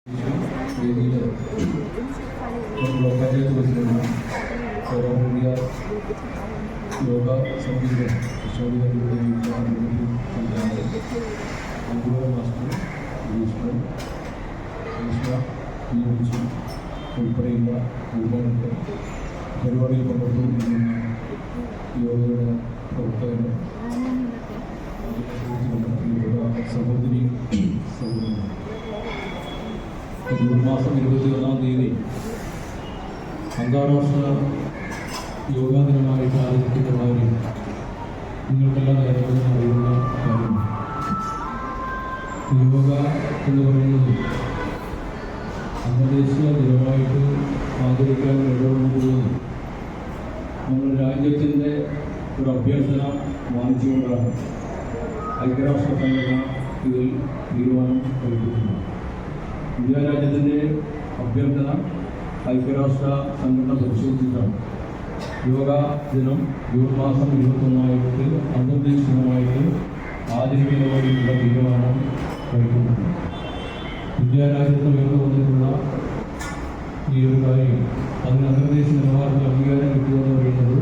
വേദിയിൽ block panchayat president സൗരഭ്യ yoga സമിതിയുടെ master ഉൾപ്പെടെയുള്ള യോഗങ്ങൾക്ക് പരിപാടിയിൽ പങ്കെടുത്തുകൊണ്ടിരിക്കുന്ന യോഗയുടെ പ്രവർത്തകർ സഹോദരി സഹോദരൻ ജൂൺ മാസം 21-ാം തീയതി അന്താരാഷ്ട്ര യോഗാ ദിനമായിട്ട് ആചരിക്കുന്ന കാര്യം നിങ്ങൾക്കെല്ലാം നേരത്തെ അറിയുന്ന കാര്യമാണ്. യോഗ എന്ന് പറയുന്നത് അന്തർദേശീയ ദിനമായിട്ട് ആചരിക്കാൻ ഇടപെടുന്നത് നമ്മുടെ രാജ്യത്തിൻ്റെ ഒരു അഭ്യർത്ഥന മാനിച്ചുകൊണ്ടാണ് ഐക്യരാഷ്ട്ര സംഘടന ഇതിൽ തീരുമാനം എടുത്തിട്ടുണ്ട്. ഇന്ത്യ രാജ്യത്തിൻ്റെ അഭ്യർത്ഥന ഐക്യരാഷ്ട്ര സംഘടന പരിശോധിച്ചിട്ടാണ് യോഗാ ദിനം ജൂൺ മാസം 21-ആയിട്ട് അന്തർദേശീയമായിട്ട് ആചരിക്കുന്ന വേണ്ടിയിട്ടുള്ള തീരുമാനം കഴിക്കുന്നുണ്ട്. ഇന്ത്യ രാജ്യത്ത് ഉയർന്നു വന്നിട്ടുള്ള ഈ ഒരു കാര്യം അതിന് അന്തർദേശീയ നിലവാരത്തിൽ അംഗീകാരം കിട്ടുക എന്ന് പറയുന്നത്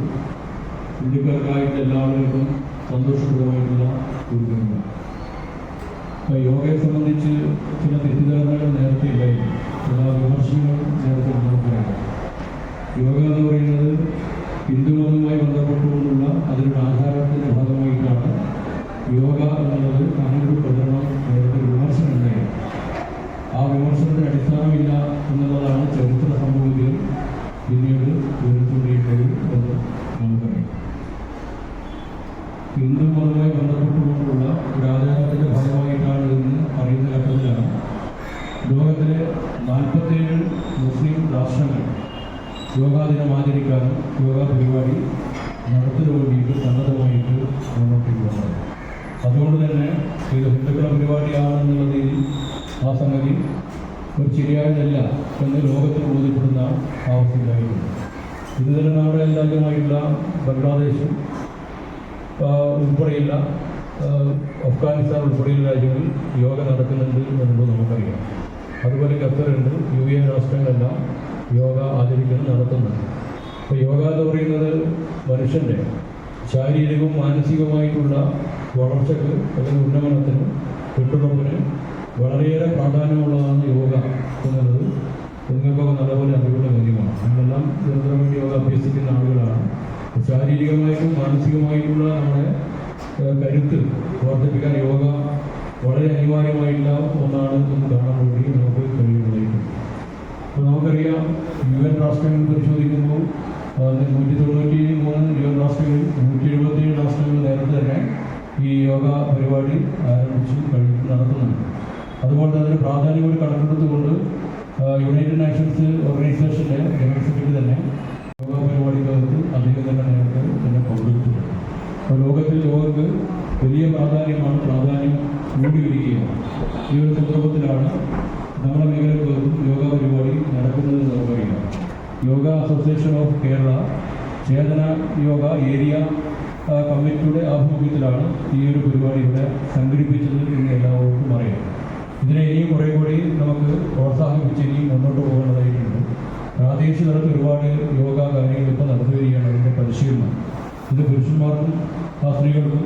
ഇന്ത്യക്കാർക്കായിട്ട് എല്ലാവർക്കും സന്തോഷപ്രദമായിട്ടുള്ള ഒരു കാര്യമാണ്. യോഗയെ സംബന്ധിച്ച് ചില തെറ്റിദ്ധാരണകൾ നേരത്തെ ഇല്ലായിരുന്നു, ചില വിമർശനങ്ങൾ നേരത്തെ ഉണ്ടാകുകയാണ്. യോഗ എന്ന് പറയുന്നത് ഹിന്ദുമതവുമായി ബന്ധപ്പെട്ടുകൊണ്ടുള്ള അതിൻ്റെ ആചാരത്തിൻ്റെ ഭാഗമായിട്ടാണ് യോഗ എന്നുള്ളത് അങ്ങനെ ഒരു പ്രചരണം നേരത്തെ വിമർശനം ഉണ്ടായിരുന്നു. ആ വിമർശനത്തിന് അടിസ്ഥാനമില്ല എന്നുള്ളതാണ് ചരിത്ര സംഭവത്തിൽ പിന്നീട് ഉയർത്തുകൊണ്ടിരിക്കുന്നത് എന്ന് നമുക്കറിയാം. ഹിന്ദു മതവുമായി ബന്ധപ്പെട്ടുകൊണ്ടുള്ള ഒരു ആചാരത്തിൻ്റെ ഭാഗമായിട്ടാണ് എന്ന് പറയുന്ന ഘട്ടത്തിലാണ് ലോകത്തിലെ 47 മുസ്ലിം രാഷ്ട്രങ്ങൾ യോഗാ ദിനം ആചരിക്കാനും യോഗാ പരിപാടി നടത്തുന്നതിന് വേണ്ടിയിട്ട് സന്നദ്ധമായിട്ട് മുന്നോട്ടേക്ക് വന്നത്. അതുകൊണ്ട് തന്നെ ഇത് ഹിന്ദുക്കളുടെ പരിപാടിയാണെന്നുള്ളതിൽ ആ സംഗതി ഒരു ശരിയായതല്ല എന്ന് ലോകത്തിന് ബോധ്യപ്പെടുന്ന ആവശ്യമുണ്ടായിട്ടുണ്ട്. ഇത് തന്നെ നമ്മുടെ രാജ്യമായിട്ടുള്ള ബംഗ്ലാദേശും ഉൾപ്പെടെയുള്ള അഫ്ഗാനിസ്ഥാൻ ഉൾപ്പെടെയുള്ള രാജ്യങ്ങളിൽ യോഗ നടക്കുന്നുണ്ട് എന്നുള്ളത് നമുക്കറിയാം. അതുപോലെ ഖത്തറുണ്ട്, UAE രാഷ്ട്രങ്ങളെല്ലാം യോഗ ആചരിക്കുന്നത് നടത്തുന്നുണ്ട്. അപ്പോൾ യോഗ എന്ന് പറയുന്നത് മനുഷ്യൻ്റെ ശാരീരികവും മാനസികവുമായിട്ടുള്ള വളർച്ചയ്ക്ക് അല്ലെങ്കിൽ ഉന്നമനത്തിനും കെട്ടുറപ്പിന് വളരെയേറെ പ്രാധാന്യമുള്ളതാണ് യോഗ എന്നുള്ളത് നിങ്ങൾക്കൊക്കെ നല്ലപോലെ അറിവുള്ള കാര്യമാണ്. നമ്മളെല്ലാം നിരന്തരം വേണ്ടി യോഗ അഭ്യസിക്കുന്ന ആളുകളാണ്. ശാരീരികമായിട്ടും മാനസികമായിട്ടുള്ള നമ്മുടെ കരുത്ത് വർദ്ധിപ്പിക്കാൻ യോഗ വളരെ അനിവാര്യമായിട്ടുള്ള ഒന്നാണ് എന്ന് കാണാൻ വേണ്ടി നമുക്ക് കഴിയുന്നതായിട്ടുണ്ട്. അപ്പോൾ നമുക്കറിയാം UN രാഷ്ട്രങ്ങൾ പരിശോധിക്കുമ്പോൾ 193 UN രാഷ്ട്രങ്ങളിൽ 177 രാഷ്ട്രങ്ങൾ നേരത്തെ തന്നെ ഈ യോഗ പരിപാടി ആരംഭിച്ച് നടത്തുന്നുണ്ട്. അതുപോലെ തന്നെ പ്രാധാന്യം കൂടി കണക്കെടുത്തുകൊണ്ട് യുണൈറ്റഡ് നേഷൻസ് ഓർഗനൈസേഷൻ്റെ ജനറൽ സെക്രട്ടറി തന്നെ യോഗ പരിപാടിക്കകത്ത് അദ്ദേഹം തന്നെ നേരത്തെ തന്നെ പങ്കെടുത്തിട്ടുണ്ട്. അപ്പോൾ ലോകത്തിൽ യോഗക്ക് വലിയ പ്രാധാന്യം കൂടി വരികയാണ്. ഈ ഒരു സന്ദർഭത്തിലാണ് നമ്മുടെ മേഖലകൾക്കും യോഗ പരിപാടി നടക്കുന്നത് നമുക്കറിയാം. Yoga association of Kerala Chetana yoga area കമ്മിറ്റിയുടെ ആഭിമുഖ്യത്തിലാണ് ഈ ഒരു പരിപാടി ഇവിടെ സംഘടിപ്പിച്ചത് എന്ന് എല്ലാവർക്കും അറിയാം. ഇതിനെ ഇനിയും കുറേ കൂടി നമുക്ക് പ്രോത്സാഹിപ്പിച്ച് ഇനിയും മുന്നോട്ട് പോകേണ്ടതായിട്ടുണ്ട്. പ്രാദേശിക തലത്തിൽ ഒരുപാട് യോഗ കാര്യങ്ങൾ ഇപ്പോൾ നടന്നു വരികയാണ്. അതിൻ്റെ പരിശീലനം ഇത് പുരുഷന്മാർക്കും സ്ത്രീകൾക്കും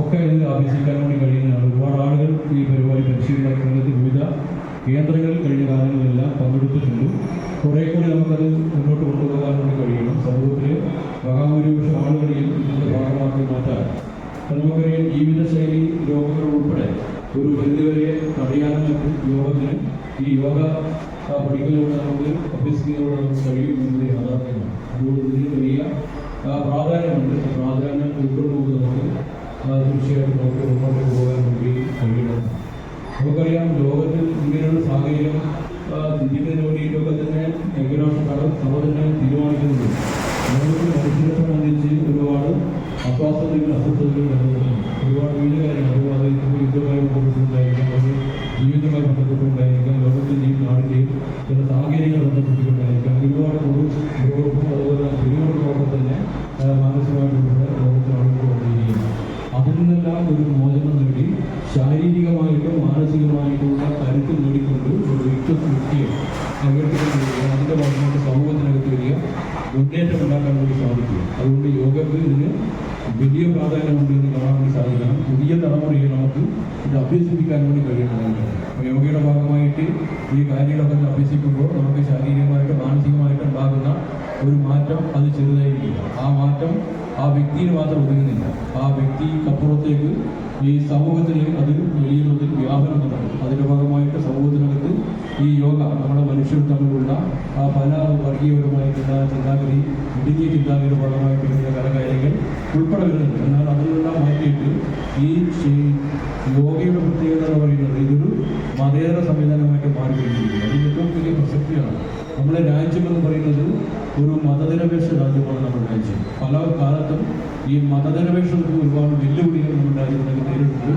ഒക്കെ ഇത് അഭ്യസിക്കാൻ വേണ്ടി കഴിയുന്നതാണ്. ഒരുപാട് ആളുകൾ ഈ പരിപാടി പരിശീലന രംഗത്ത് വിവിധ കേന്ദ്രങ്ങളിൽ കഴിഞ്ഞ കാലങ്ങളിലെല്ലാം പങ്കെടുത്തിട്ടുണ്ട്. കുറേ കൂടി നമുക്കത് മുന്നോട്ട് കൊണ്ടുപോകാൻ വേണ്ടി കഴിയണം. സമൂഹത്തിൽ മഹാഭൂരിപക്ഷം ആളുകളെയും ഇതിൻ്റെ ഭാഗമാക്കി മാറ്റാൻ നമുക്കറിയാം. ജീവിതശൈലി രോഗങ്ങൾ ഉൾപ്പെടെ ഒരു പരിധിവരെ തടയാനും യോഗത്തിന് ഈ യോഗ പഠിക്കുന്നതിലൂടെ നമുക്ക് അഭ്യസിക്കുന്നതിലൂടെ നമുക്ക് കഴിയും എന്നത് യാഥാർത്ഥ്യമാണ്. അതുകൊണ്ട് ഇതിന് വലിയ പ്രാധാന്യമുണ്ട്. പ്രാധാന്യം ഉൾക്കൊണ്ടുകൊണ്ട് നമുക്ക് തീർച്ചയായിട്ടും നമുക്ക് മുന്നോട്ട് പോകാൻ വേണ്ടി കഴിയുന്നതാണ്. നമുക്കറിയാം ലോകത്തിൽ ഇങ്ങനെയുള്ള സാഹചര്യം ചിന്തിക്കുന്നതിന് വേണ്ടിയിട്ടൊക്കെ തന്നെ ഐക്യരാഷ്ട്ര സഭ തന്നെ തീരുമാനിക്കുന്നുണ്ട്. ലോകത്തിൽ മനുഷ്യരെ സംബന്ധിച്ച് ഒരുപാട് അസ്വസ്ഥതകൾ നിലനിൽക്കുന്നുണ്ട്. ഒരുപാട് വിവിധ കാര്യങ്ങൾ അതുപോലെ യുദ്ധവുമായി ബന്ധപ്പെട്ടുണ്ടായിരിക്കാം, അത് ജീവിതവുമായി ബന്ധപ്പെട്ടുണ്ടായിരിക്കാം, ലോകത്തിൻ്റെ ഈ നാടിൻ്റെയും ചില സാഹചര്യങ്ങൾ ബന്ധപ്പെട്ടിട്ടുണ്ടായിരിക്കാം. ഒരുപാട് രോഗവും അതുപോലെ പിരിമുറുക്കമൊക്കെ തന്നെ മാനസികമായിട്ടുള്ള ലോകത്തിൽ ആളുകൾ വന്നിരിക്കുകയാണ്. അതിൽ നിന്നെല്ലാം ഒരു മോചനം നേടി ശാരീരികമായിട്ടും മാനസികമായിട്ടുള്ള കരുത്ത് നേടിക്കൊണ്ട് ഒരു വ്യക്തിത്വം ഉയർത്തിക്കൊണ്ടുവരിക, അതിൻ്റെ ഭാഗമായിട്ട് സമൂഹത്തിനകത്ത് വലിയ മുന്നേറ്റം ഉണ്ടാക്കാൻ വേണ്ടി സാധിക്കുക. അതുകൊണ്ട് യോഗക്ക് ഇതിന് വലിയ പ്രാധാന്യമുണ്ട് എന്ന് കാണാൻ വേണ്ടി സാധിക്കണം. പുതിയ തലമുറയെ നമുക്ക് ഇത് അഭ്യസിപ്പിക്കാൻ വേണ്ടി കഴിയണമെന്നുണ്ട്. അപ്പോൾ യോഗയുടെ ഭാഗമായിട്ട് ഈ കാര്യങ്ങളൊക്കെ അഭ്യസിക്കുമ്പോൾ നമുക്ക് ശാരീരികമായിട്ട് മാനസികമായിട്ട് ഉണ്ടാകുന്ന ഒരു മാറ്റം അത് ചെറുതായിരിക്കില്ല. ആ മാറ്റം ആ വ്യക്തിയിൽ മാത്രം ഒതുങ്ങുന്നില്ല, ആ വ്യക്തിക്കപ്പുറത്തേക്ക് ഈ സമൂഹത്തിന് അത് വലിയ തോതിൽ വ്യാപനം നടക്കും. അതിൻ്റെ ഭാഗമായിട്ട് സമൂഹത്തിനകത്ത് ഈ യോഗ നമ്മുടെ മനുഷ്യർ തമ്മിലുള്ള ആ പല വർഗീയപരമായിട്ടുള്ള ചിന്താഗതി, ഇടുങ്ങിയ ചിന്താഗതിയുടെ ഭാഗമായിട്ടുള്ള പല കാര്യങ്ങൾ ഉൾപ്പെടെ വരുന്നുണ്ട്. എന്നാൽ അതിലെല്ലാം മാറ്റിയിട്ട് ഈ യോഗയുടെ പ്രത്യേകത എന്ന് പറയുന്നത് ഇതൊരു മതേതര സംവിധാനമായിട്ട് മാറിക്കൊണ്ടിരിക്കുന്നു. അതിന് ഏറ്റവും വലിയ പ്രസക്തിയാണ്. നമ്മുടെ രാജ്യമെന്ന് പറയുന്നത് ഒരു മതനിരപേക്ഷ രാജ്യമാണ് നമ്മുടെ രാജ്യം. പല കാലത്തും ഈ മതനിരപേക്ഷതയ്ക്ക് ഒരുപാട് വെല്ലുവിളികൾ നമ്മുടെ രാജ്യത്തേക്ക് നേരിടുന്നത്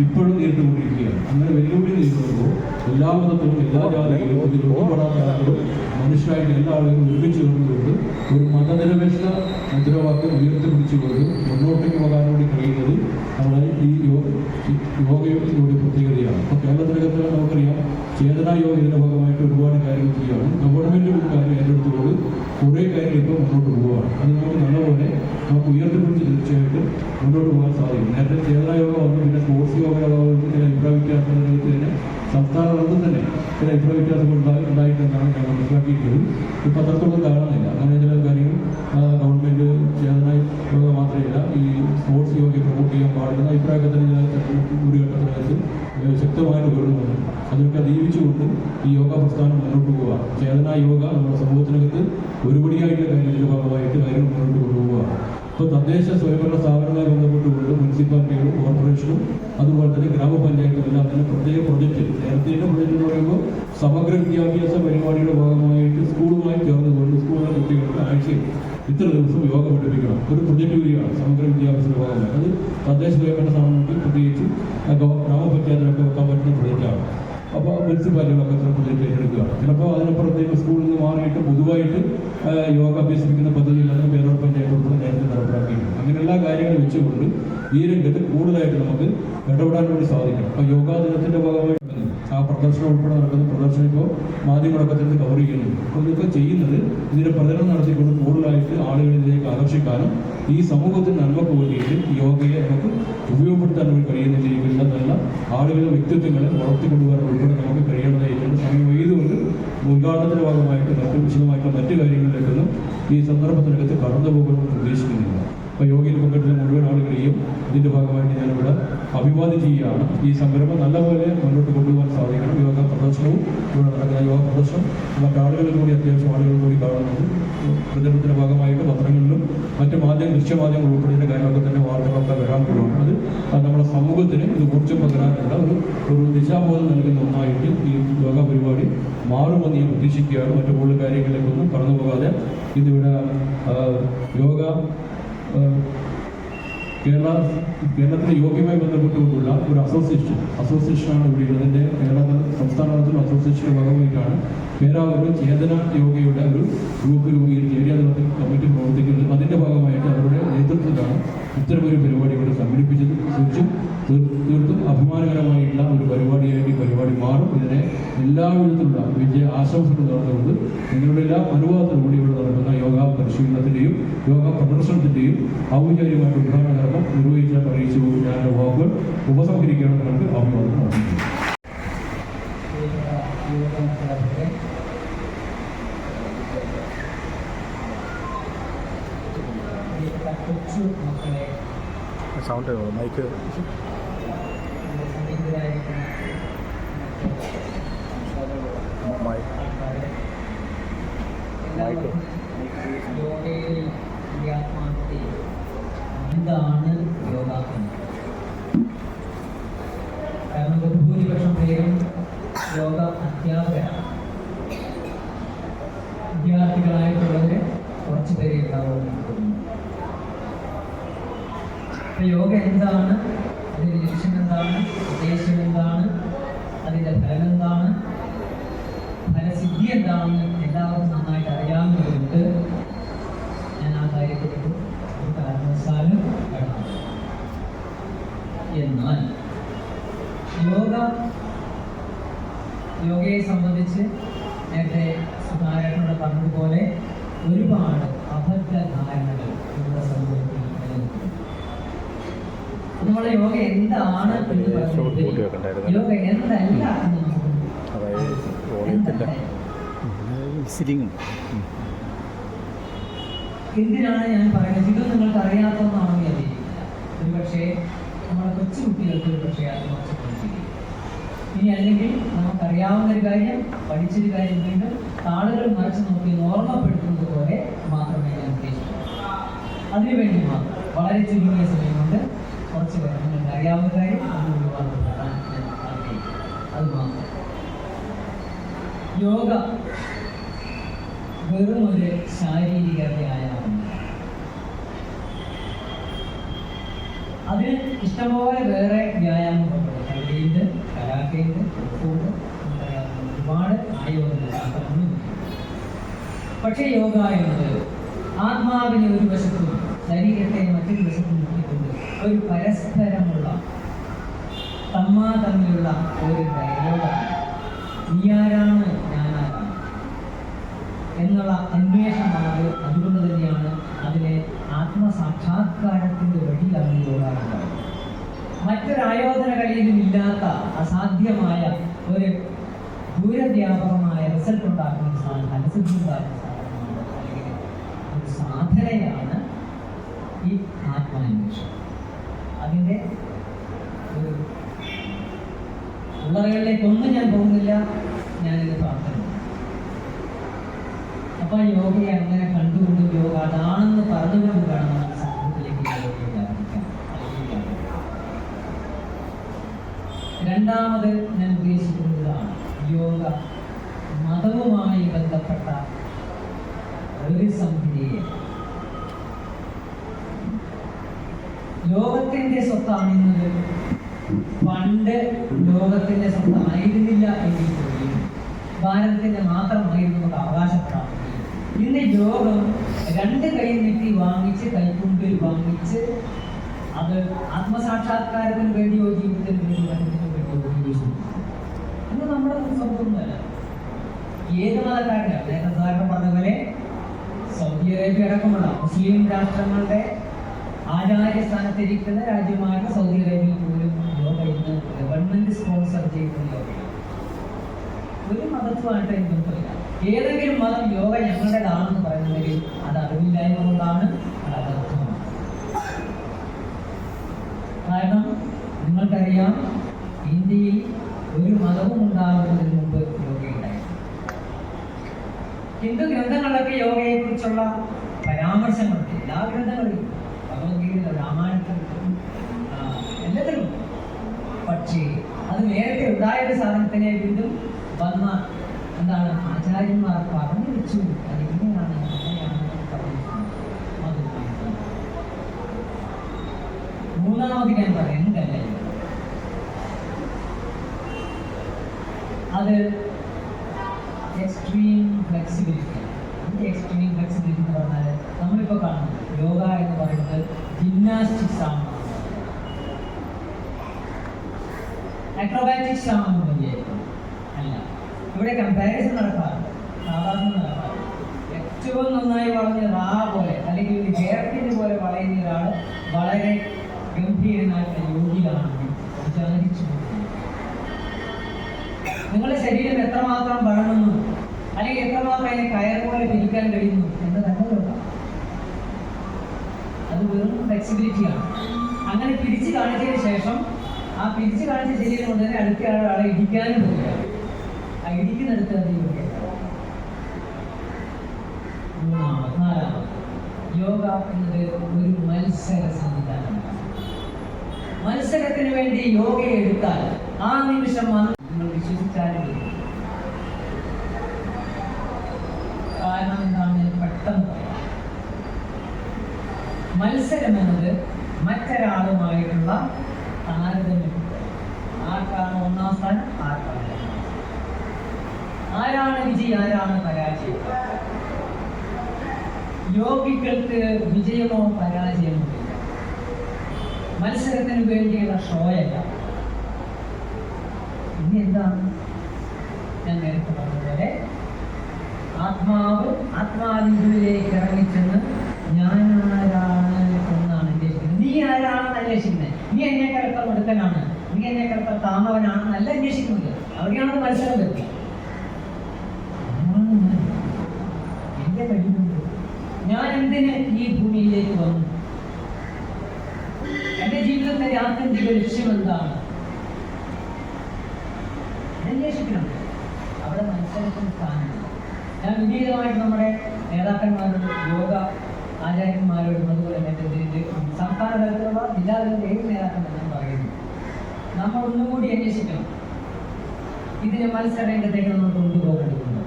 ഇപ്പോഴും നേരിട്ടുകൊണ്ടിരിക്കുകയാണ്. അങ്ങനെ വെല്ലുവിളി നേരിടുമ്പോൾ എല്ലാ മതത്തിലും എല്ലാ ജാതികളും ഇതിൽ ഉൾപ്പെടാത്ത ആളുകളും മനുഷ്യരായിട്ട് എല്ലാ ആളുകളും ഒരുമിച്ച് ചേർന്നുകൊണ്ട് ഒരു മതനിരപേക്ഷ മുദ്രാവാക്യം ഉയർത്തിപ്പിടിച്ചുകൊണ്ട് മുന്നോട്ടേക്ക് പോകാൻ വേണ്ടി കഴിയുന്നത് നമ്മുടെ ഈ യോഗയുടെ പ്രത്യേകതയാണ്. അപ്പോൾ കേരളത്തിനകത്ത് നമുക്കറിയാം ചേതനാ യോഗ ഇതിൻ്റെ ഭാഗമായിട്ട് ഒരുപാട് കാര്യങ്ങൾ ചെയ്യുകയാണ്. ഗവൺമെൻറ് ഒരു കാര്യം ഏറ്റെടുത്തുകൊണ്ട് കുറേ കാര്യങ്ങൾ ഇപ്പോൾ മുന്നോട്ട് പോവുകയാണ്. അത് നമുക്ക് നല്ലപോലെ നമുക്ക് ഉയർത്തിപ്പിടിച്ച് തീർച്ചയായിട്ടും മുന്നോട്ട് പോകാൻ സാധിക്കും. നേരത്തെ ചേതനാ യോഗ വന്നു, പിന്നെ സ്പോർട്സ് യോഗ ചില അഭിപ്രായ വ്യത്യാസങ്ങൾക്ക് തന്നെ സംസ്ഥാന തലത്തിൽ തന്നെ ചില അഭിപ്രായ വ്യത്യാസങ്ങൾ ഉണ്ടായിട്ടെന്നാണ് ഞാൻ മനസ്സിലാക്കിയിട്ടുള്ളത്. ഇപ്പോൾ അത്രത്തോളം കാണുന്നില്ല. അങ്ങനെ ചില കാര്യങ്ങൾ ഗവൺമെൻറ് ചേതനാ യോഗ മാത്രമല്ല ഈ സ്പോർട്സ് യോഗയെ പ്രൊമോട്ട് ചെയ്യാൻ പാടുന്ന അഭിപ്രായമൊക്കെ തന്നെ ഒരു ഘട്ടത്തിനകത്ത് ശക്തമായിട്ട് ഉയർന്നുണ്ട്. അതൊക്കെ അതീവിച്ചുകൊണ്ട് ഈ യോഗ പ്രസ്ഥാനം മുന്നോട്ട് പോവുക. ചേതനാ യോഗ നമ്മുടെ സമൂഹത്തിനകത്ത് ഒരുപടിയായിട്ടുള്ള കാര്യത്തിൻ്റെ ഭാഗമായിട്ട് കാര്യങ്ങൾ മുന്നോട്ട് കൊണ്ടുപോവുക. ഇപ്പോൾ തദ്ദേശ സ്വയംഭരണ സ്ഥാപനവുമായി ബന്ധപ്പെട്ടുകൊണ്ട് മുനിസിപ്പാലിറ്റികളും കോർപ്പറേഷനും അതുപോലെ തന്നെ ഗ്രാമപഞ്ചായത്തും എല്ലാം തന്നെ പ്രത്യേക പ്രൊജക്റ്റ്, നേരത്തെ പ്രൊജക്റ്റ് എന്ന് പറയുമ്പോൾ സമഗ്ര വിദ്യാഭ്യാസ പരിപാടിയുടെ ഭാഗമായിട്ട് സ്കൂളുമായി ചേർന്നുകൊണ്ട് സ്കൂളിലെ കുട്ടികൾക്ക് ആഴ്ചയിൽ ഇത്ര ദിവസം യോഗ പഠിപ്പിക്കണം. ഒരു പ്രൊജക്റ്റ് വരികയാണ് സമഗ്ര വിദ്യാഭ്യാസത്തിന്റെ ഭാഗമായി. അത് തദ്ദേശ സ്വയംഭരണ സ്ഥാപനത്തിൽ പ്രത്യേകിച്ച് ഗ്രാമപഞ്ചായത്തിലൊക്കെ വെക്കാൻ പറ്റുന്ന പ്രൊജക്റ്റാണ്. അപ്പോൾ മുനിസിപ്പാലിറ്റികളൊക്കെ ഇത്ര പ്രൊജക്റ്റ് ഏറ്റെടുക്കുകയാണ്. ചിലപ്പോൾ അതിനപ്പുറത്തേക്ക് സ്കൂളിൽ നിന്ന് മാറിയിട്ട് പൊതുവായിട്ട് യോഗ അഭ്യസിപ്പിക്കുന്ന പദ്ധതിയിലാണ് പേരോട് പഞ്ചായത്ത് ഉൾപ്പെടെ നേരത്തെ നടപ്പിലാക്കിയിട്ടുണ്ട്. അങ്ങനെ എല്ലാ കാര്യങ്ങളും വെച്ചുകൊണ്ട് ഈ രംഗത്ത് കൂടുതലായിട്ട് നമുക്ക് ഇടപെടാൻ വേണ്ടി സാധിക്കണം. അപ്പോൾ യോഗാ ദിനത്തിൻ്റെ ഭാഗമായിട്ട് ആ പ്രദർശനം ഉൾപ്പെടെ നടക്കുന്ന പ്രദർശനം ഇപ്പോൾ മാധ്യമങ്ങളൊക്കെ തന്നെ കവർ ചെയ്യുന്നുണ്ട്. അപ്പോൾ ഇതൊക്കെ ചെയ്യുന്നത് ഇതിൻ്റെ പ്രചരണം നടത്തിക്കൊണ്ട് കൂടുതലായിട്ട് ആളുകളിലേക്ക് ആകർഷിക്കാനും ഈ സമൂഹത്തിന് നന്മക്ക് വേണ്ടിയിട്ട് യോഗയെ നമുക്ക് ഉപയോഗപ്പെടുത്താൻ വേണ്ടി കഴിയുന്ന നല്ല ആളുകളുടെ വ്യക്തിത്വങ്ങളെ വളർത്തിക്കൊണ്ടുപോകാൻ ഉൾപ്പെടെ നമുക്ക് കഴിയേണ്ടതായിട്ടുണ്ട്. സമയം വൈകുന്നുകൊണ്ട് ഉദ്ഘാടനത്തിന്റെ ഭാഗമായിട്ട് വിശദമായിട്ടുള്ള മറ്റു കാര്യങ്ങളിലേക്കൊന്നും ഈ സന്ദർഭത്തിനകത്ത് കടന്നു പോകണമെന്ന് ഉദ്ദേശിക്കുന്നില്ല. അപ്പോൾ യോഗയിൽ പങ്കെടുത്ത മുഴുവൻ ആളുകളെയും ഇതിൻ്റെ ഭാഗമായിട്ട് ഞാനിവിടെ അഭിവാദ്യം ചെയ്യുകയാണ്. ഈ സംരംഭം നല്ലപോലെ മുന്നോട്ട് കൊണ്ടുപോകാൻ സാധിക്കണം. യോഗ പ്രദർശനവും ഇവിടെ നടക്കുന്ന യോഗ പ്രദർശനം മറ്റാളുകളിൽ കൂടി അത്യാവശ്യം ആളുകൾ കൂടി കാണുന്നത് പ്രചരണത്തിൻ്റെ ഭാഗമായിട്ട് പത്രങ്ങളിലും മറ്റ് ദൃശ്യമാധ്യമങ്ങൾ ഉൾപ്പെടുന്ന കാര്യങ്ങളൊക്കെ തന്നെ വാർത്തകളൊക്കെ വരാൻ പോകുന്നത് നമ്മുടെ സമൂഹത്തിന് ഇത് ഊർജ്ജം പകരാനുള്ള ഒരു ദിശാബോധം നൽകുന്ന ഒന്നായിട്ട് ഈ യോഗ പരിപാടി മാറുമെന്ന് ഞാൻ പ്രതീക്ഷിക്കുകയാണ്. മറ്റു കൂടുതൽ കാര്യങ്ങളിലേക്കൊന്നും കടന്നു പോകാതെ ഇതിവിടെ യോഗ കേരളത്തിലെ യോഗയുമായി ബന്ധപ്പെട്ടുകൊണ്ടുള്ള ഒരു അസോസിയേഷനാണ് ഇവിടെ ഉള്ളതിൻ്റെ കേരള സംസ്ഥാന തലത്തിലുള്ള അസോസിയേഷൻ്റെ ഭാഗമായിട്ടാണ് പേരാവൂർ ചേതന യോഗയുടെ ഒരു ഗ്രൂപ്പ് രൂപീകരിച്ച് ഏരിയ തലത്തിൽ കമ്മിറ്റി പ്രവർത്തിക്കുന്നത്. അതിൻ്റെ ഭാഗമായിട്ട് അവരുടെ നേതൃത്വത്തിലാണ് ഇത്തരമൊരു പരിപാടി ഇവിടെ സംഘടിപ്പിച്ചത്. തീർത്തും അഭിമാനകരമായിട്ടുള്ള ഒരു പരിപാടിയായിട്ട് ഈ പരിപാടി മാറും. ഇതിനെ എല്ലാവിധത്തിലുള്ള വിജയ ആശംസകൾ നടന്നുകൊണ്ട് നിങ്ങളുടെ എല്ലാ അനുവാദത്തോടുകൂടി ഇവിടെ നടക്കുന്ന യോഗ പരിശീലനത്തിൻ്റെയും യോഗ പ്രദർശനത്തിൻ്റെയും ഔപചാരികമായിട്ട് ഉദ്ഘാടന കർമ്മം നിർവഹിക്കാൻ അറിയിച്ചു ഞാൻ വാക്കുകൾ ഉപസംഹരിക്കുകയാണ്. നിങ്ങൾക്ക് അഭിവാദം നടത്തുന്നു. സൗണ്ട് മൈക്ക് എന്താണ് യോഗാസനം? കാരണം ബഹുഭൂരിപക്ഷം പേരും യോഗ അധ്യാപകരാണ്. വിദ്യാർത്ഥികളായിട്ടുള്ളവര് കുറച്ച് പേരെ ഉണ്ടാവുമെന്ന് തോന്നുന്നു. യോഗ എന്താണ്, അതിൻ്റെ ലക്ഷ്യം എന്താണ്, ഉദ്ദേശം എന്താണ്, അതിൻ്റെ ഫലം എന്താണ്, ഫലസിദ്ധി എന്താണെന്ന് എല്ലാവർക്കും നന്നായിട്ട് അറിയാവുന്നതുകൊണ്ട് ഞാൻ ആ കാര്യത്തിലേക്ക് ഒരു കാരണവശാലും കടന്നു. എന്നാൽ യോഗയെ സംബന്ധിച്ച് നേരത്തെ സുധാകരനോട് പറഞ്ഞതുപോലെ ഒരുപാട് അബദ്ധ ധാരണകൾ നമ്മുടെ സമൂഹത്തിൽ നിലനിൽക്കുന്നു. നമ്മളെ യോഗ എന്താണ് എന്ന് പറഞ്ഞിട്ട് യോഗ എന്തല്ല എന്ന് എന്തിനാണ് ഞാൻ പറയുന്നത്? ഇത് നിങ്ങൾക്ക് അറിയാത്തതെന്നാണെന്ന് ഞാൻ വിചാരിക്കുന്നില്ല. ഒരുപക്ഷെ നമ്മളെ കൊച്ചുകുട്ടികൾക്ക് ഒരുപക്ഷെ അത് കുറച്ച് പഠിച്ചിരിക്കും. ഇനി അല്ലെങ്കിൽ നമുക്കറിയാവുന്ന ഒരു കാര്യം, പഠിച്ചൊരു കാര്യം വീണ്ടും ആളുകൾ മറിച്ച് നോക്കി ഓർമ്മപ്പെടുത്തുന്നത് പോലെ മാത്രമേ ഞാൻ ഉദ്ദേശിക്കുള്ളൂ. അതിനുവേണ്ടി മാത്രം വളരെ ചുരുങ്ങിയ സമയം കൊണ്ട് കുറച്ച് പേർ നിങ്ങൾക്ക് അറിയാവുന്ന കാര്യം അത് ഒഴിവാക്കാൻ ഞാൻ ആഗ്രഹിക്കുന്നു. അത് മാത്രം. യോഗ വെറും ഒരു ശാരീരിക വ്യായാമം. അതിന് ഇഷ്ടംപോലെ വേറെ വ്യായാമങ്ങളുണ്ട്. കളിയുണ്ട്, കരാട്ടയുണ്ട്, ഖോഖോയുണ്ട്, ഒരുപാട് ആയോധനങ്ങളുണ്ട്. പക്ഷേ യോഗ എന്നത് ആത്മാവിനെ ഒരു വശത്തും ശരീരത്തെ മറ്റൊരു വശത്തും നോക്കിക്കൊണ്ട് ഒരു പരസ്പരമുള്ള തമ്മിലുള്ള ഒരു ഡയലോഗാണ്. നീ ആരാണ്, ഞാനാരാണ് എന്നുള്ള അന്വേഷണമാണ്. അതുകൊണ്ട് തന്നെയാണ് അതിനെ ആത്മസാക്ഷാത്കാരത്തിൻ്റെ വഴിയാണ് യോഗ എന്നത്. മറ്റൊരു ആയോധന കളിയിലും ഇല്ലാത്ത അസാധ്യമായ ഒരു ദൂരവ്യാപകമായ റിസൾട്ട് ഉണ്ടാക്കുന്ന സാധനം, അനുസരിച്ച് ഉണ്ടാക്കുന്ന സാധനമാണ്, അല്ലെങ്കിൽ ഒരു സാധനയാണ് ഈ ആത്മാന്വേഷണം. അതിൻ്റെ ഒരു ഉള്ളവകളിലേക്കൊന്നും ഞാൻ പോകുന്നില്ല. ഞാനിത് പ്രാർത്ഥന. അപ്പൊ യോഗയെ അങ്ങനെ കണ്ടുകൊണ്ട് യോഗ അതാണെന്ന് പറഞ്ഞുകൊണ്ട് വേണം നമ്മൾ സമൂഹത്തിലേക്ക് യോഗയെ വ്യാപിക്കാൻ. രണ്ടാമത് ഞാൻ ഉദ്ദേശിക്കുന്നതാണ് യോഗ മതവുമായി ബന്ധപ്പെട്ട ഒരു സംഹിതയെ. ലോകത്തിന്റെ സ്വത്താണെന്നത് പണ്ട് ലോകത്തിന്റെ സ്വത്തായിരുന്നില്ല എങ്കിൽ കൂടിയും ഭാരതത്തിന്റെ മാത്രമായിരുന്നു നമുക്ക് അവകാശപ്പെടാം. ഇന്ന് യോഗം രണ്ട് കൈ നീട്ടി വാങ്ങിച്ച്, കൈക്കുമ്പിൽ വാങ്ങിച്ച് അത് ആത്മസാക്ഷാത്കാരത്തിന് വേണ്ടിയോ ജീവിതത്തിന് വേണ്ടി മരണത്തിന് വേണ്ടിയോ ഉപയോഗിച്ചു. ഇന്ന് നമ്മുടെ സ്വന്തമൊന്നുമല്ല. ഏത് മതക്കാരനാണ്? നേരത്തെ സാറിന് പറഞ്ഞ പോലെ സൗദി അറേബ്യ അടക്കമുള്ള മുസ്ലിം രാഷ്ട്രങ്ങളുടെ ആചാര്യസ്ഥാനത്തിരിക്കുന്ന രാജ്യമായ സൗദി അറേബ്യയിൽ പോലും യോഗ ഇന്ന് ഗവൺമെന്റ് സ്പോൺസർ ചെയ്യുന്ന യോഗയാണ്. ഒരു മതത്വമായിട്ട് എനിക്ക് ബന്ധമില്ല. ഏതെങ്കിലും മതം യോഗ ഞങ്ങളുടേതാണെന്ന് പറയുന്നതെങ്കിൽ അത് അറിവില്ലായ്മ കൊണ്ടാണ്, അത് അബദ്ധമാണ്. കാരണം നിങ്ങൾക്കറിയാം, ഇന്ത്യയിൽ ഒരു മതവും ഉണ്ടാകുന്നതിന് മുമ്പ് യോഗയുണ്ടായിരുന്നു. ഹിന്ദു ഗ്രന്ഥങ്ങളിലൊക്കെ യോഗയെ കുറിച്ചുള്ള പരാമർശങ്ങളുണ്ട്. എല്ലാ ഗ്രന്ഥങ്ങളിലും, ഭഗവത്ഗീത, രാമായണത്തിലും, എല്ലാത്തിലും. പക്ഷേ അത് നേരത്തെ ഉണ്ടായൊരു സാധനത്തിനെ വീണ്ടും വന്ന എന്താണ് ആചാര്യന്മാർ പറഞ്ഞു വെച്ചു. അതിങ്ങനെയാണ്, അങ്ങനെയാണ് പറഞ്ഞു. മൂന്നാമത് ഞാൻ പറയുന്നതല്ല, അത് എക്സ്ട്രീം ഫ്ലെക്സിബിലിറ്റി. ഈ എക്സ്ട്രീം ഫ്ലെക്സിബിലിറ്റി എന്ന് പറഞ്ഞാൽ നമ്മളിപ്പോൾ കാണുന്നത് യോഗ എന്ന് പറയുന്നത് ജിംനാസ്റ്റിക്സ് ആണ്, അക്രോബാറ്റിക്സ് ആണെന്ന് വിചാരിക്കും. അല്ല, ഇവിടെ കമ്പാരിസൺ നടക്കാറുണ്ട്, സാധാരണ നടക്കാറുണ്ട്. ഏറ്റവും നന്നായി വളഞ്ഞ റാ പോലെ അല്ലെങ്കിൽ ഒരു ഹെയർപിന് പോലെ വളയുന്ന ഒരാൾ വളരെ ഗംഭീരനായിട്ടുള്ള യോഗിയാണെങ്കിൽ വിചാരിച്ചു നിങ്ങളുടെ ശരീരം എത്രമാത്രം വളർന്നു, അല്ലെങ്കിൽ എത്രമാത്രം അതിനെ കയർ പോലെ പിരിക്കാൻ കഴിയുന്നു എന്ന് തന്നെ നോക്കാം. അത് വെറും ഫ്ലെക്സിബിലിറ്റിയാണ്. അങ്ങനെ പിരിച്ച് കാണിച്ചതിന് ശേഷം ആ പിരിച്ച് കാണിച്ച ശരീരം കൊണ്ട് തന്നെ അടുത്ത ആളെ ഇടിക്കാനും പറ്റില്ല. ആ ഇടിക്കുന്നെടുത്ത് അത് നാലാമത് യോഗ എന്നത് ഒരു മത്സര സംവിധാനമാണ്. മത്സരത്തിന് വേണ്ടി യോഗയെ എടുത്താൽ ആ നിമിഷം നിങ്ങൾ വിശ്വസിച്ചാലും കാരണം എന്താണ്? പെട്ടെന്ന് പറയാം. മത്സരം എന്നത് മറ്റൊരാളുമായിട്ടുള്ള താരതമ്യം. ആർക്കാണ് ഒന്നാം സ്ഥാനം, ആർക്കാണ് രണ്ടാം സ്ഥാനം, ആരാണ് വിജയി, ആരാണ് പരാജയം. യോഗികൾക്ക് വിജയമോ പരാജയമോ ഇല്ല. മത്സരത്തിന് വേണ്ടിയുള്ള ഷോയല്ല. ഇനി എന്താണ്? ഞാൻ നേരത്തെ പറഞ്ഞതുപോലെ ആത്മാവിനുള്ളിലേക്ക് ഇറങ്ങിച്ചെന്ന് ഞാൻ ആരാണ് എന്നാണ് അന്വേഷിക്കുന്നത്. നീ ആരാണെന്ന് അന്വേഷിക്കുന്നത്. നീ എന്നെ കിടക്ക മുടുക്കനാണ്, നീ എന്നെ കിടക്ക താമവനാണെന്നല്ല അന്വേഷിക്കുന്നത്. അവിടെയാണ് മത്സരം വരുന്നത്. എന്റെ കഴിവുണ്ട്, ഞാൻ എന്തിന് ഈ ഭൂമിയിലേക്ക് വന്നു, എന്റെ ജീവിതത്തിന്റെ ആത്യന്തിക ലക്ഷ്യം എന്താണ് അന്വേഷിക്കണം. അവിടെ മത്സരത്തിന് സ്ഥാനമില്ല. ഞാൻ വിനീതമായിട്ട് നമ്മുടെ നേതാക്കന്മാരോട്, യോഗ ആചാര്യന്മാരോടും, അതുപോലെ തന്നെ സംസ്ഥാന തലത്തിലുള്ള ജില്ലാ തലത്തിലുള്ള ഏത് നേതാക്കന്മാരും പറയുന്നു, നമ്മൾ ഒന്നുകൂടി അന്വേഷിക്കണം. ഇതിനെ മത്സരരംഗത്തേക്ക് നമ്മൾ കൊണ്ടുപോകേണ്ടതുണ്ട്.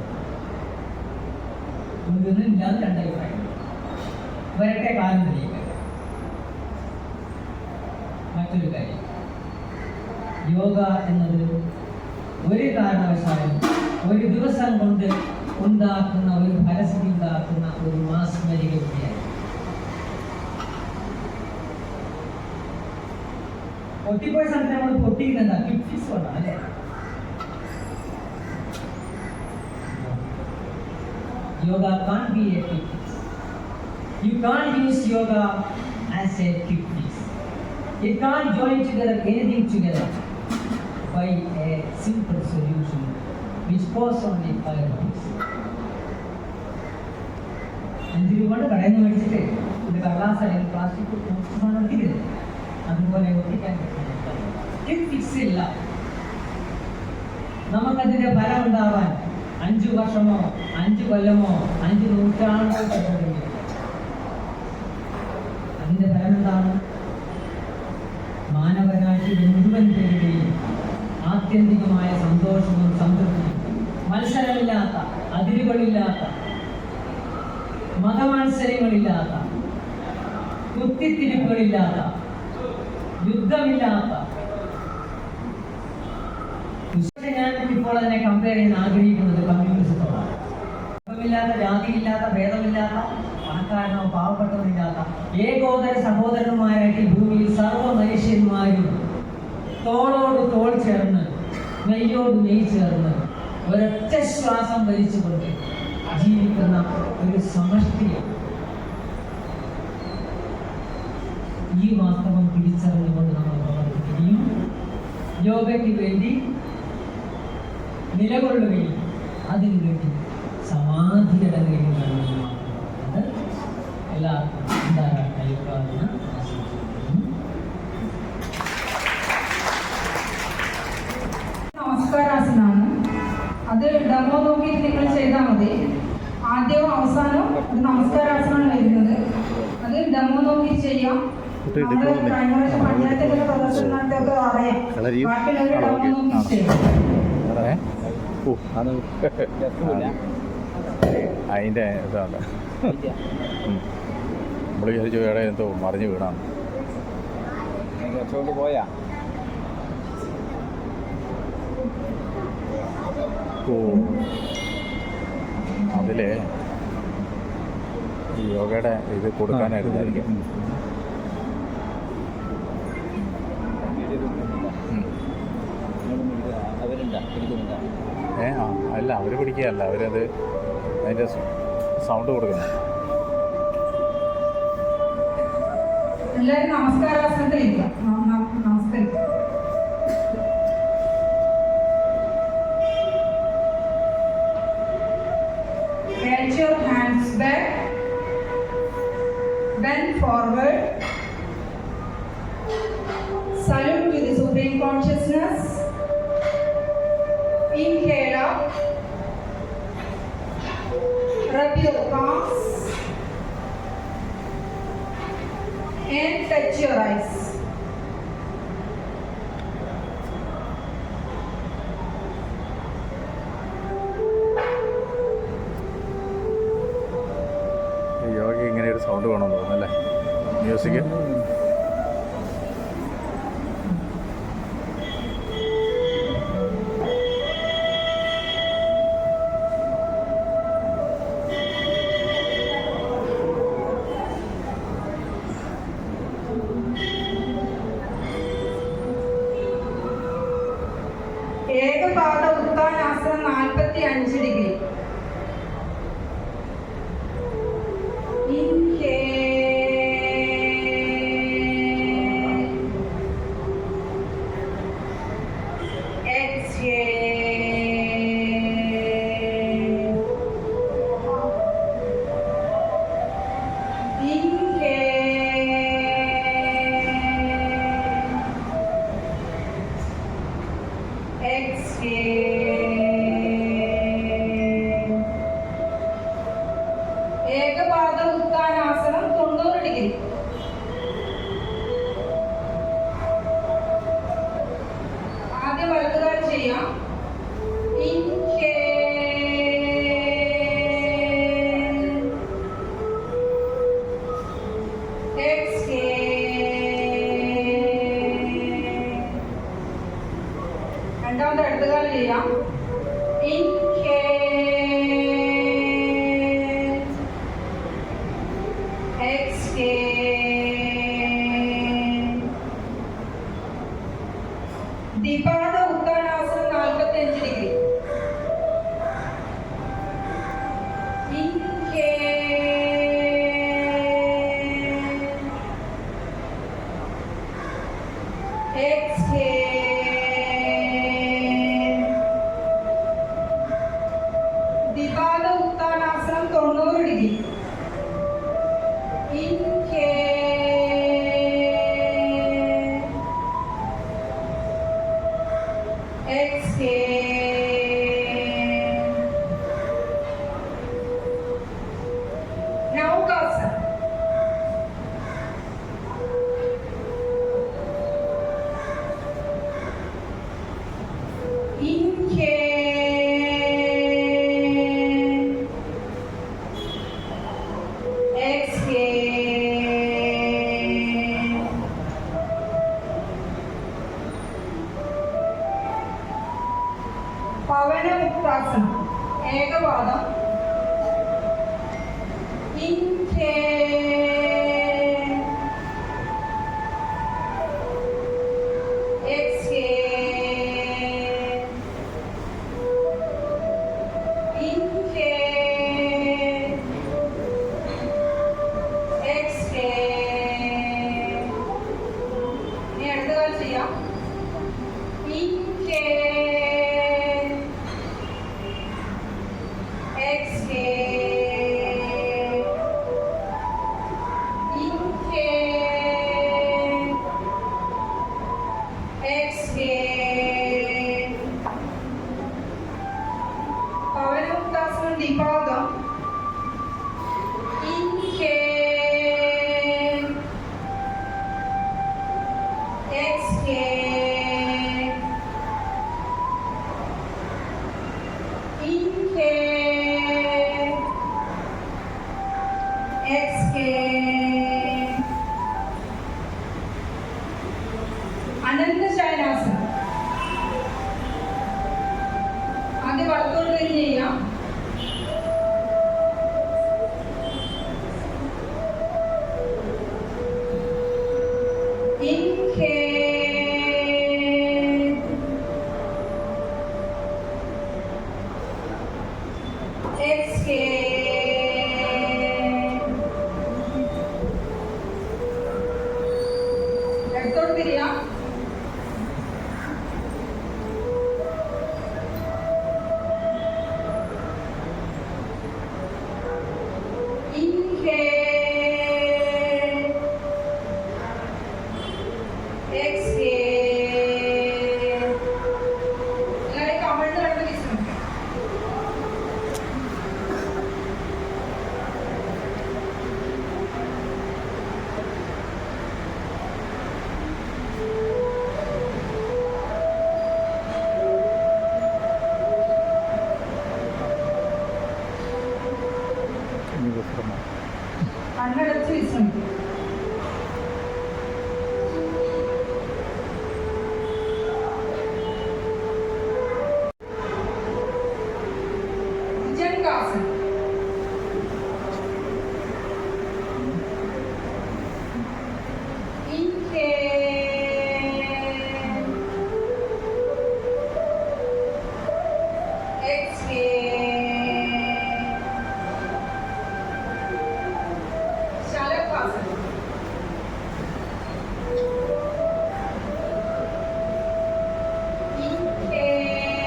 ഒന്നും ഇല്ലാതെ രണ്ടഭിപ്രായം വരട്ടെ കാലം തെളിയിക്കുക. മറ്റൊരു കാര്യം, യോഗ എന്നത് ഒരു കാരണവശാലും ഒരു ദിവസം കൊണ്ട് ഉണ്ടാക്കുന്ന ഒരു ഫലസ്ഥിതി ഉണ്ടാക്കുന്ന ഒരു മാസ്മരിക വിദ്യയാണ്. പൊട്ടിപ്പോയ സ്ഥലത്ത് നമ്മൾ പൊട്ടിക്കുന്നതാ ക്വിക്ക് ഫിക്സ് കൊണ്ടാണ് അല്ലേ? Yoga can't be a quick fix. You can't use yoga as a quick fix. It can't join together anything together by a simple solution which costs only 5 rupees. 5 രൂപയുടെ കടയിൽ നിന്ന് മേടിച്ചിട്ട് ഒരു കടലാസ് അല്ലെങ്കിൽ പ്ലാസ്റ്റിക് സാധനം ഒട്ടിക്കരുത്. അതുപോലെ ഒട്ടിക്കാൻ ക്വിക്ക് ഫിക്സ് ഇല്ല. നമുക്കതിന്റെ ഫലം ഉണ്ടാവാൻ 5 വർഷമോ 5 കൊല്ലമോ 5 നൂറ്റാണ്ടോ കഴിയുമെങ്കിൽ അതിന്റെ ഫലം എന്താണ്? മാനവരാശിയുടെ മുഴുവൻ പേരുടെയും ആത്യന്തികമായ സന്തോഷവും സംതൃപ്തിയും, മത്സരമില്ലാത്ത, അതിരുകളില്ലാത്ത, മതമത്സരങ്ങളില്ലാത്ത, കുത്തിത്തിരിപ്പുകളില്ലാത്ത, യുദ്ധമില്ലാത്ത. ഞാൻ ഇപ്പോൾ അതിനെ കമ്പയർ ചെയ്യാൻ ആഗ്രഹിക്കുന്നത് കമ്മ്യൂണിസത്തോടാണ്. മതമില്ലാത്ത, ജാതിയില്ലാത്ത, ഭേദമില്ലാത്ത, പണക്കാരനോ പാവപ്പെട്ടവരില്ലാത്ത ഏകോദര സഹോദരന്മാരായിട്ട് ഈ ഭൂമിയിൽ സർവ്വ മനുഷ്യന്മാരും തോളോട് തോൾ ചേർന്ന്, നെയ്യോട് നെയ് ചേർന്ന്, ഒരൊറ്റ ശ്വാസം വലിച്ചുകൊണ്ട് ജീവിക്കുന്ന ഒരു സമഷ്ടിയാണ്. ഈ വാസ്തവം തിരിച്ചറിഞ്ഞുകൊണ്ട് നമ്മൾ പ്രവർത്തിക്കുകയും യോഗയ്ക്ക് വേണ്ടി നിലകൊള്ളുകയും അതിനുവേണ്ടി സമാധിയടങ്ങുകയും വേണമെന്ന് എല്ലാവർക്കും അന്താരാഷ്ട്ര യോഗ ദിനം ആശംസിക്കുന്നു. നമസ്കാരാസനാണ്. അത് ഡെമോ നോക്കിയിട്ട് നിങ്ങൾ ചെയ്താൽ മതി. ആദ്യവും അവസാനവും ഒരു നമസ്കാരാസനമാണ് വരുന്നത്. അത് ഡെമോ നോക്കി ചെയ്യാം. നമ്മുടെ കഴിഞ്ഞ വർഷം പഞ്ചായത്തിലൊക്കെ പ്രദർശനം നടത്തിയൊക്കെ അറിയാം. ബാക്കിയുള്ളവർ ഡെമോ നോക്കി ചെയ്യാം. അതിൻ്റെ ഇതാണ് നമ്മൾ വിചാരിച്ചു വേറെ എന്തോ മറിഞ്ഞ് വീണാണ്. പോയാ ഓ അതില് ഈ യോഗയുടെ ഇത് കൊടുക്കാനായിരുന്നായിരിക്കും. അല്ല, അവർ പിടിക്കുകയല്ല, അവരത് അതിൻ്റെ സൗണ്ട് കൊടുക്കണം. എല്ലാവരും നമസ്കാരാസനത്തിലിരിക്കാം. നമസ്കരിക്കാം. Get your hands back, bend forward, salute to the Supreme Consciousness, inhale up, rub your palms and touch your eyes. Yoga ഇങ്ങനെ ഒരു സൗണ്ട് വേണമെന്ന് തോന്നുന്നല്ലേ, മ്യൂസിക്. ഏകപാദ ഉത്ഥാനാസനം 45 ഡിഗ്രി. ഏകപാദ ഉത്ഥാനാസനം 90 ഡിഗ്രി. ആദ്യം വലതുകാൽ ചെയ്യാം. രണ്ടാമത് ഇടതുകാൽ ചെയ്യാം. ദ്വിപാദ ഉത്ഥാനാസനം 45 ഡിഗ്രി. ദ്വിപാദ ഉത്ഥാനാസനം 90 ഡിഗ്രി. നൗകാസനം. പവനമുക്താസനം. ഏകപാദം. ഇനി അടുത്ത കാര്യം ചെയ്യാം. പവനമുക്താസനം ദ്വിപാദം. അനന്തശയനാസനം. ആദ്യം വലത്തോട്ട് തിരിഞ്ഞ് ചെയ്യാം. ഇടത്തോട്ട് തിരിയാം. എല്ലാവരും കമഴ്ന്ന് കിടന്ന് വിശ്രമിക്കാം. കണ്ണടച്ച് വിശ്രമിക്കും. ഭുജംഗാസനം. ശലഭാസനം. Inhale.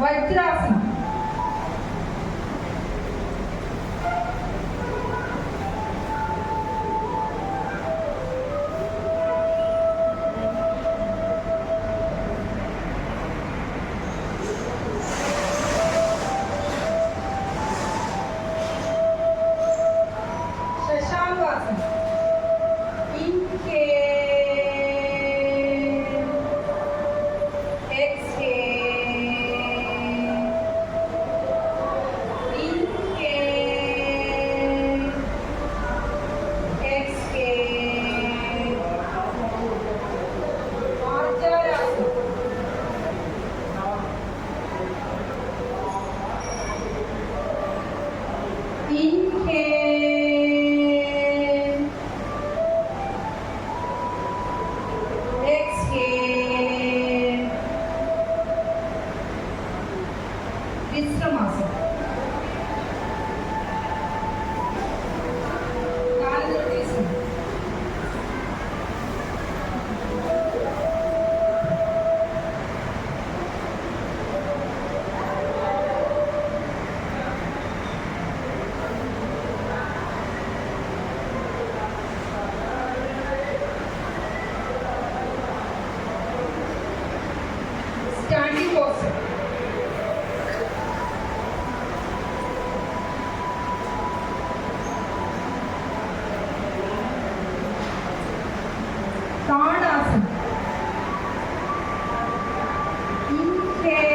വജ്രാസനം. Shashankasana. Inhale, exhale, inhale, exhale. Arjarasanam. Inhale, exhale. വിശ്രമാസനം. കാലുകൾ വീശുന്നു. Standing pose. താടാസനം. Inhale,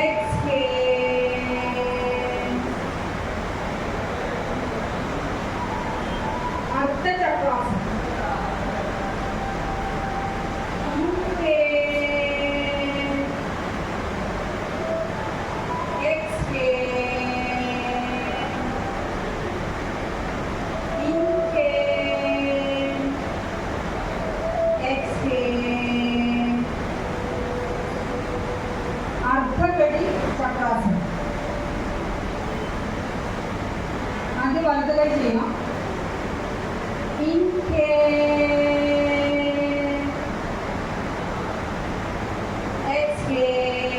exhale. അർദ്ധചക്രാസനം. Inhale, exhale, inhale, exhale. അർദ്ധകടി ചക്രാസനം. ആദ്യം വലത് കൈ ചെയ്യാം. Inhale, exhale,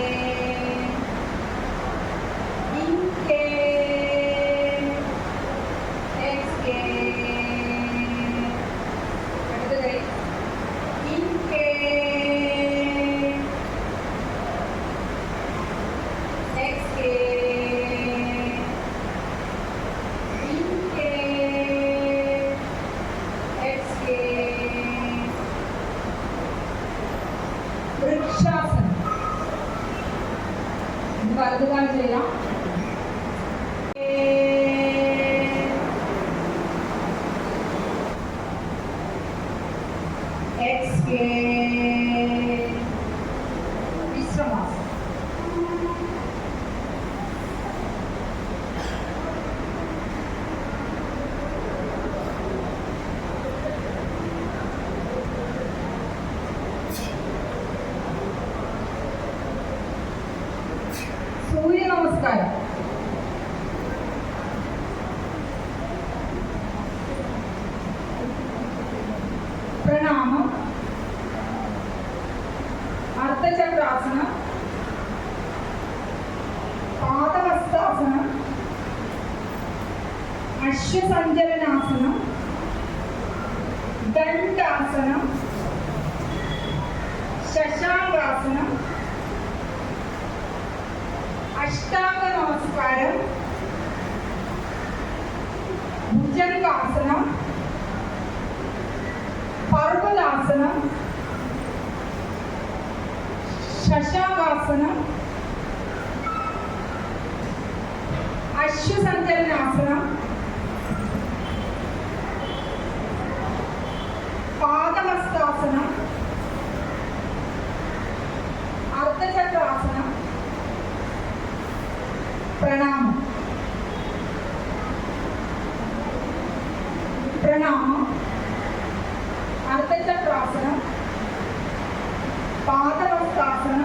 inhale, exhale. അടുത്ത കൈ. Inhale, exhale, inhale, exhale. വൃക്ഷാസനം. ഇത് വലതുകാൽ ചെയ്യാം. Exhale, വിശ്രമാസനം. സൂര്യ നമസ്കാരം. പ്രണാമം. അർദ്ധചക്രാസനം. പാദഹസ്താസനം. അശ്വസഞ്ചലനാസനം. ദണ്ഡാസനം. ശശാങ്കാസനം. അഷ്ടാംഗ നമസ്കാരം. ഭുജംഗാസനം. പർവ്വതാസനം. ശശാങ്കാസനം. അശ്വസഞ്ചലനാസനം. പാദഹസ്താസനം. അർദ്ധചക്രാസനം. പ്രണാമം. പ്രണാമം. അർദ്ധചക്രാസനം. പാദഹസ്താസനം.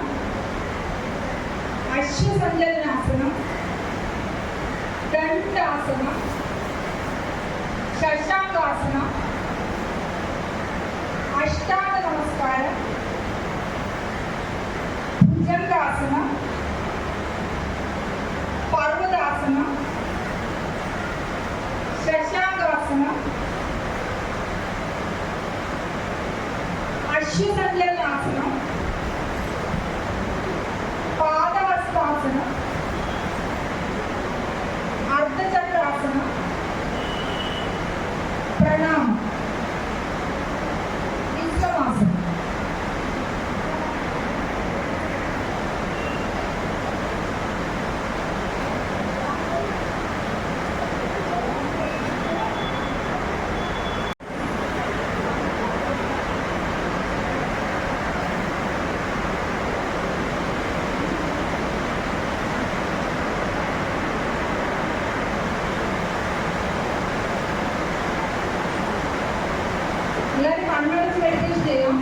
അശ്വസഞ്ചലനാസനം. ദണ്ഡാസനം. ശശാങ്കാസനം. അശ്വസങ്കലനാസനം, പാദഹസ്താസനം, അർദ്ധചക്രാസനം, പ്രണാമം, വിശ്രമാസനം. എല്ലാവരും കണ്ണടച്ച് മെഡിറ്റേഷൻ ചെയ്യാം.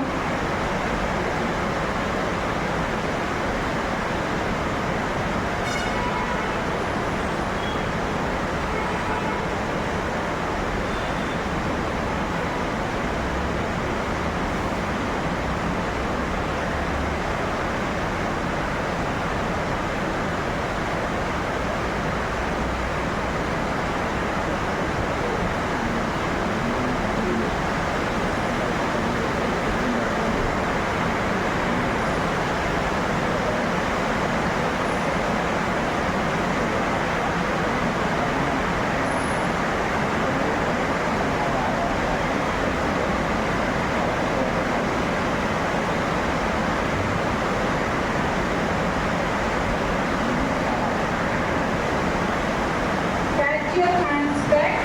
Catch your hands back,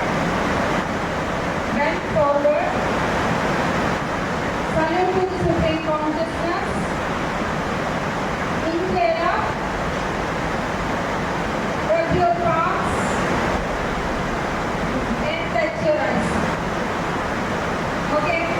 bend forward, salute to the Supreme Consciousness, inhale up, rub your palms, and touch your eyes. Okay.